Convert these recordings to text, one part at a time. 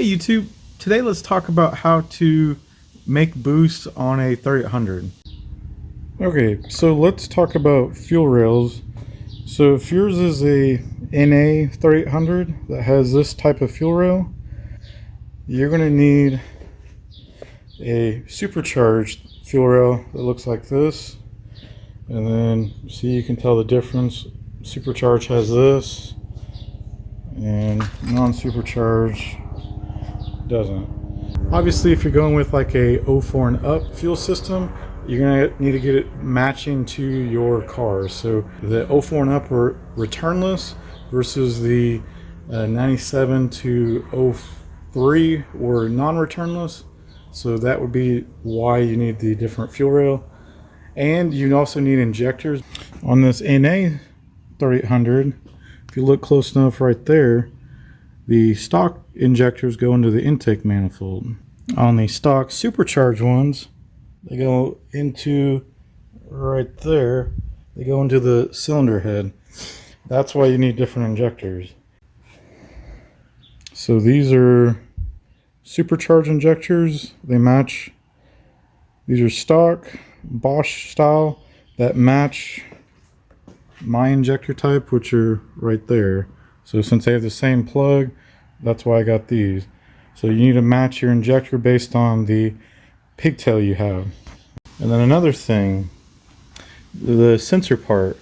Hey YouTube, today let's talk about how to make boost on a 3800. Okay, so let's talk about fuel rails. So if yours is a NA 3800 that has this type of fuel rail, you're going to need a supercharged fuel rail that looks like this. And then see, you can tell the difference. Supercharged has this and non-supercharged doesn't. Obviously, if you're going with like a 04 and up fuel system, you're gonna need to get it matching to your car. So the 04 and up are returnless versus the 97 to 03 were non-returnless. So that would be why you need the different fuel rail. And you also need injectors. On this NA 3800, if you look close enough right there, the stock injectors go into the intake manifold. On the stock supercharged ones, they go into right there. They go into the cylinder head. That's why you need different injectors. So these are supercharged injectors. They match. These are stock Bosch style that match my injector type, which are right there. So since they have the same plug, that's why I got these. So you need to match your injector based on the pigtail you have. And then another thing, the sensor part.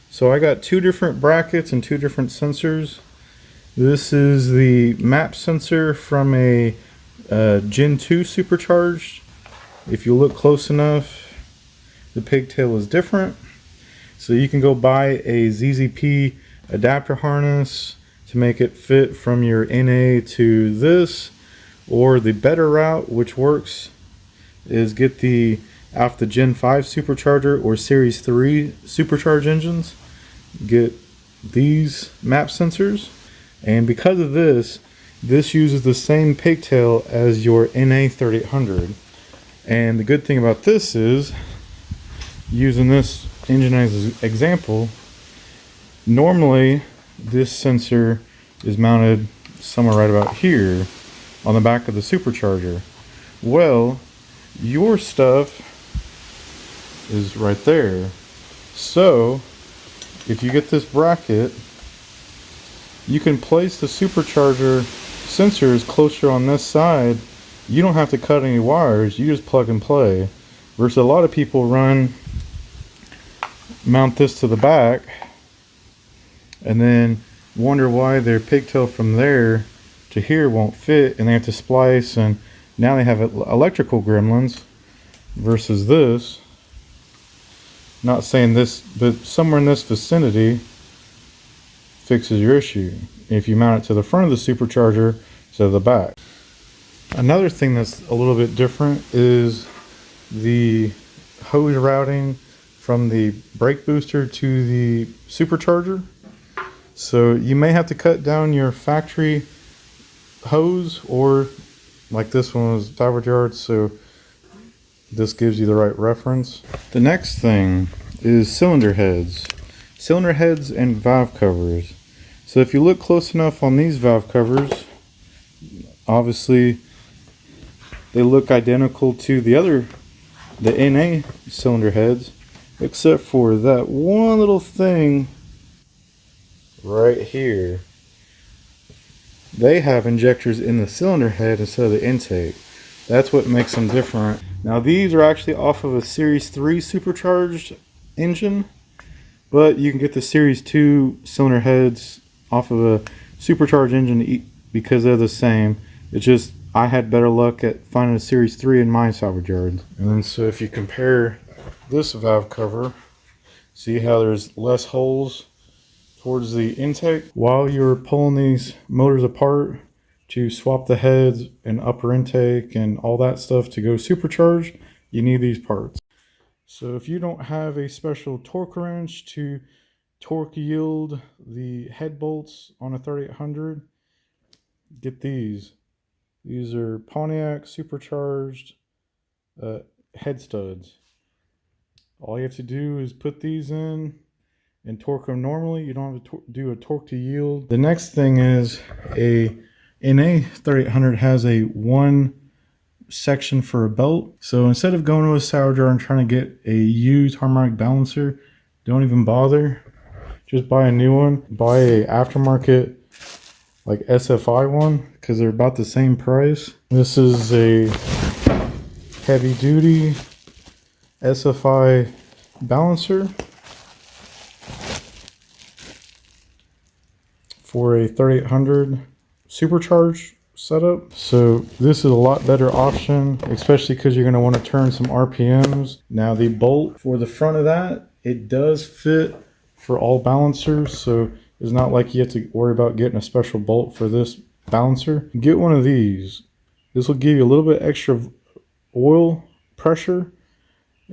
So I got two different brackets and two different sensors. This is the map sensor from a Gen 2 supercharged. If you look close enough, the pigtail is different. So you can go buy a ZZP adapter harness to make it fit from your NA to this, or the better route, which works, is get the off the Gen 5 supercharger or Series 3 supercharged engines. Get these map sensors, and because of this uses the same pigtail as your NA 3800. And the good thing about this is, using this engine as an example, normally this sensor is mounted somewhere right about here on the back of the supercharger. Well, your stuff is right there. So if you get this bracket, you can place the supercharger sensors closer on this side. You don't have to cut any wires, you just plug and play. Versus a lot of people mount this to the back and then wonder why their pigtail from there to here won't fit, and they have to splice, and now they have electrical gremlins. Versus this, not saying this, but somewhere in this vicinity fixes your issue if you mount it to the front of the supercharger instead of the back. Another thing that's a little bit different is the hose routing from the brake booster to the supercharger. So you may have to cut down your factory hose, or like this one was 500 yards, so this gives you the right reference. The next thing is cylinder heads. Cylinder heads and valve covers. So if you look close enough on these valve covers, obviously they look identical to the NA cylinder heads, except for that one little thing right here. They have injectors in the cylinder head instead of the intake. That's what makes them different. Now these are actually off of a Series 3 supercharged engine, but you can get the Series 2 cylinder heads off of a supercharged engine because they're the same. It's just I had better luck at finding a Series 3 in my salvage yard. And then so if you compare this valve cover, see how there's less holes towards the intake. While you're pulling these motors apart to swap the heads and upper intake and all that stuff to go supercharged, you need these parts. So if you don't have a special torque wrench to torque yield the head bolts on a 3800, get these. These are Pontiac supercharged head studs. All you have to do is put these in and torque them normally. You don't have to do a torque to yield. The next thing is a NA 3800 has a one section for a belt. So instead of going to a sour jar and trying to get a used harmonic balancer, don't even bother. Just buy a new one. Buy a aftermarket like SFI one because they're about the same price. This is a heavy duty SFI balancer for a 3800 supercharged setup. So this is a lot better option, especially because you're going to want to turn some RPMs. Now the bolt for the front of that, it does fit for all balancers, so it's not like you have to worry about getting a special bolt for this balancer. Get one of these. This will give you a little bit extra oil pressure,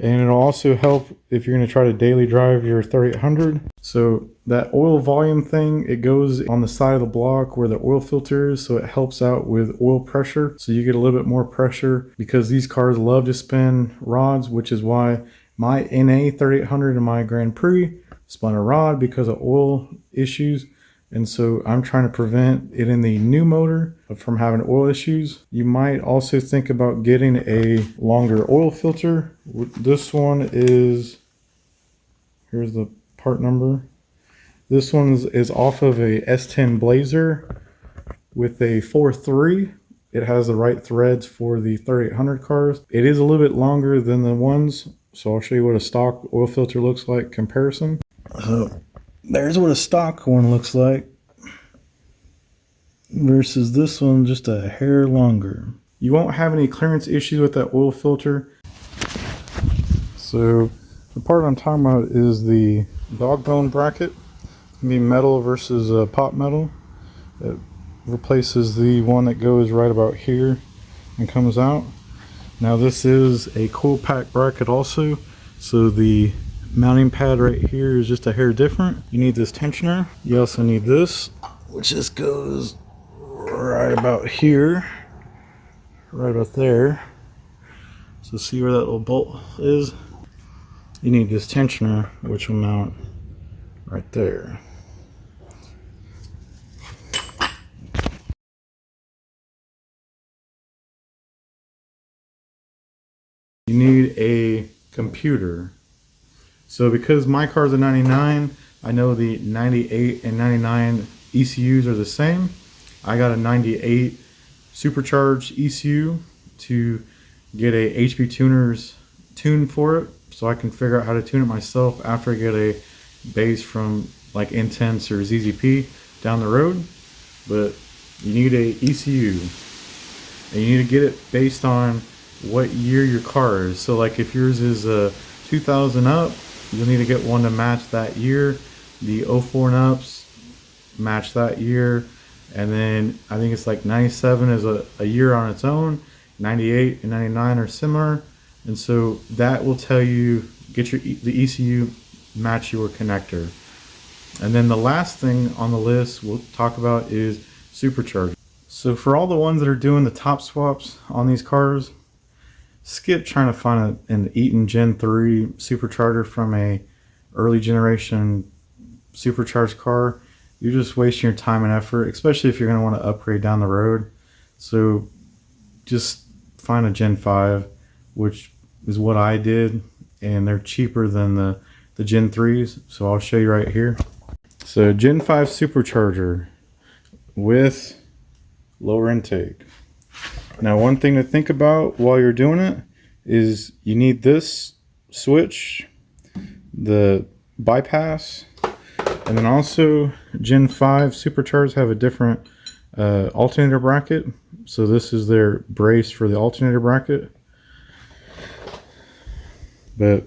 and it'll also help if you're going to try to daily drive your 3800. So that oil volume thing, it goes on the side of the block where the oil filter is, so it helps out with oil pressure. So you get a little bit more pressure because these cars love to spin rods, which is why my NA 3800 and my Grand Prix spun a rod because of oil issues. And so I'm trying to prevent it in the new motor from having oil issues. You might also think about getting a longer oil filter. This one is, here's the part number. This one is off of a S10 Blazer with a 4.3. It has the right threads for the 3800 cars. It is a little bit longer than the ones, so I'll show you what a stock oil filter looks like comparison. So there's what a stock one looks like versus this one just a hair longer. You won't have any clearance issues with that oil filter. So the part I'm talking about is the dog bone bracket. It can be metal versus pot metal. It replaces the one that goes right about here and comes out. Now this is a coil pack bracket also, so the mounting pad right here is just a hair different. You need this tensioner. You also need this, which just goes right about here, right about there. So see where that little bolt is? You need this tensioner, which will mount right there. You need a computer. So because my car's a 99, I know the 98 and 99 ECUs are the same. I got a 98 supercharged ECU to get a HP Tuner's tune for it, so I can figure out how to tune it myself after I get a base from like Intense or ZZP down the road. But you need a ECU, and you need to get it based on what year your car is. So like if yours is a 2000 up, you'll need to get one to match that year. The 04 and ups match that year. And then I think it's like 97 is a year on its own. 98 and 99 are similar. And so that will tell you, get the ECU match your connector. And then the last thing on the list we'll talk about is supercharger. So for all the ones that are doing the top swaps on these cars, skip trying to find an Eaton Gen 3 supercharger from a early generation supercharged car. You're just wasting your time and effort, especially if you're going to want to upgrade down the road. So just find a Gen 5, which is what I did, and they're cheaper than the Gen 3s. So I'll show you right here. So Gen 5 supercharger with lower intake. Now one thing to think about while you're doing it is you need this switch, the bypass, and then also Gen 5 supercharged have a different alternator bracket. So this is their brace for the alternator bracket. But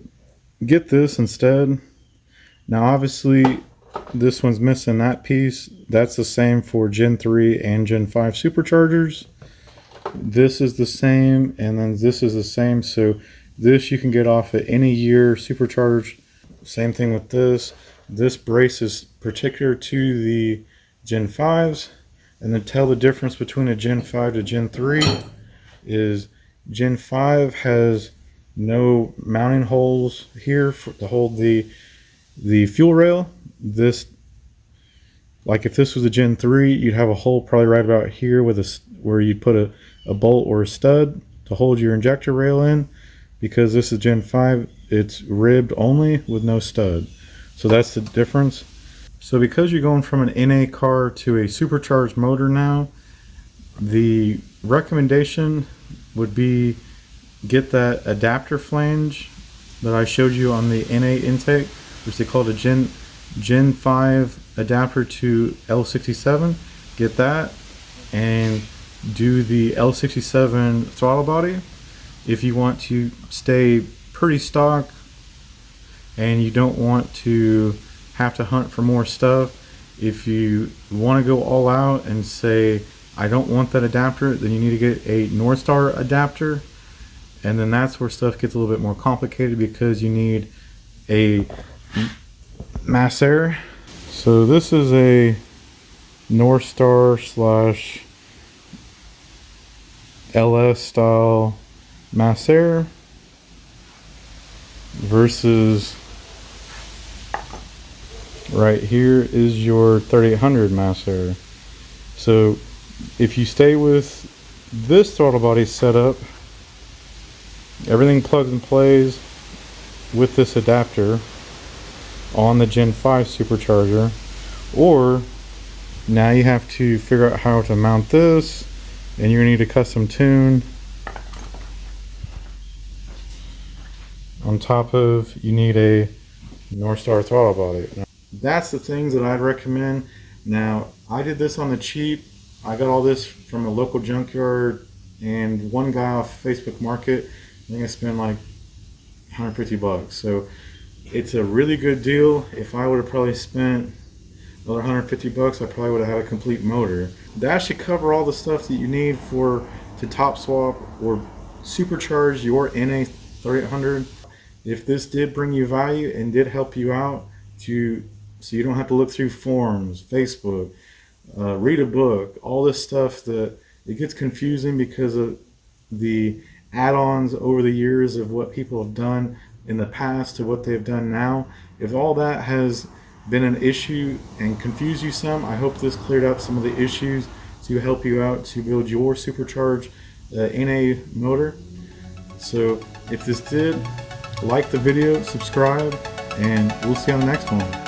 get this instead. Now obviously this one's missing that piece. That's the same for Gen 3 and Gen 5 superchargers. This is the same, and then this is the same. So this you can get off at any year supercharged. Same thing with this. This brace is particular to the Gen 5s. And then tell the difference between a Gen 5 to Gen 3 is Gen 5 has no mounting holes here to hold the fuel rail. This Like if this was a Gen 3, you'd have a hole probably right about here with where you'd put a bolt or a stud to hold your injector rail in. Because this is Gen 5, it's ribbed only with no stud. So that's the difference. So because you're going from an NA car to a supercharged motor now, the recommendation would be get that adapter flange that I showed you on the NA intake, which they called a Gen 5 adapter to L67. Get that and do the L67 throttle body. If you want to stay pretty stock and you don't want to have to hunt for more stuff, if you want to go all out and say I don't want that adapter, then you need to get a North Star adapter, and then that's where stuff gets a little bit more complicated because you need a mass air. So this is a North Star slash LS style mass air versus right here is your 3800 mass air. So if you stay with this throttle body setup, everything plugs and plays with this adapter on the Gen 5 supercharger, or now you have to figure out how to mount this, and you're gonna need a custom tune on top of, you need a North Star throttle body. Now, that's the things that I'd recommend. Now I did this on the cheap. I got all this from a local junkyard and one guy off Facebook Market. I think I spent like 150 bucks. So it's a really good deal. If I would have probably spent another 150 bucks, I probably would have had a complete motor. That should cover all the stuff that you need to top swap or supercharge your NA 3800. If this did bring you value and did help you out so you don't have to look through forums, Facebook, read a book, all this stuff, that it gets confusing because of the add-ons over the years of what people have done in the past to what they've done now. If all that has been an issue and confused you some, I hope this cleared up some of the issues to help you out to build your supercharged NA motor. So if this did, like the video, subscribe, and we'll see you on the next one.